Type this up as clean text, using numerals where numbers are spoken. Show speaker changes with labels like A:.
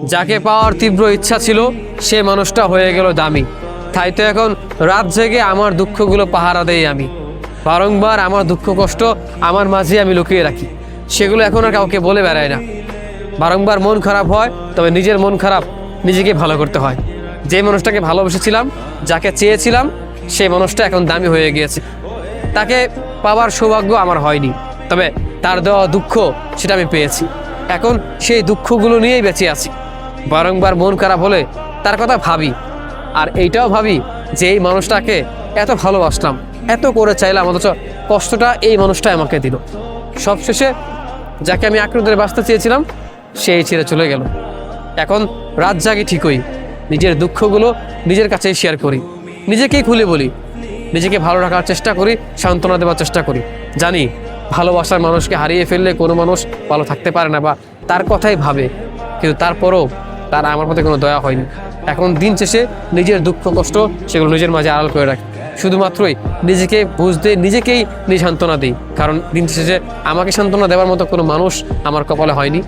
A: যাকে পাওয়ার তীব্র ইচ্ছা ছিল সে মানুষটা হয়ে গেল দামি। তাই তো এখন রাত জেগে আমার দুঃখগুলো পাহারা দেই আমি। বারংবার আমার দুঃখ কষ্ট আমার মাঝে আমি লুকিয়ে রাখি, সেগুলো এখন আর কাউকে বলে বেড়ায় না। বারংবার মন খারাপ হয়, তবে নিজের মন খারাপ নিজেকে ভালো করতে হয়। যে মানুষটাকে ভালোবেসেছিলাম, যাকে চেয়েছিলাম, সেই মানুষটা এখন দামি হয়ে গিয়েছে। তাকে পাওয়ার সৌভাগ্য আমার হয়নি, তবে তার দেওয়া দুঃখ সেটা আমি পেয়েছি। এখন সেই দুঃখগুলো নিয়েই বেঁচে আছি। বারংবার মন খারাপ হলে তার কথা ভাবি, আর এইটাও ভাবি যে এই মানুষটাকে এত ভালোবাসলাম, এত করে চাইলাম, অথচ কষ্টটা এই মানুষটাই আমাকে দিল। সবশেষে যাকে আমি আঁকড়ে ধরে বাঁচতে চেয়েছিলাম সেই ছেড়ে চলে গেল। এখন রাত জাগি ঠিকই, নিজের দুঃখগুলো নিজের কাছেই শেয়ার করি, নিজেকেই খুলে বলি, নিজেকে ভালো রাখার চেষ্টা করি, সান্ত্বনা দেওয়ার চেষ্টা করি। জানি ভালোবাসার মানুষকে হারিয়ে ফেললে কোনো মানুষ ভালো থাকতে পারে না বা তার কথাই ভাবে, কিন্তু তারপরও তার আমার প্রতি কোনো দয়া হয়নি। এখন দিন শেষে নিজের দুঃখ কষ্ট সেগুলো নিজের মাঝে আড়াল করে রাখি, শুধুমাত্রই নিজেকে বুঝতে নিজেকেই সান্ত্বনা দিই। কারণ দিন শেষে আমাকে সান্ত্বনা দেওয়ার মতো কোনো মানুষ আমার কপালে হয়নি।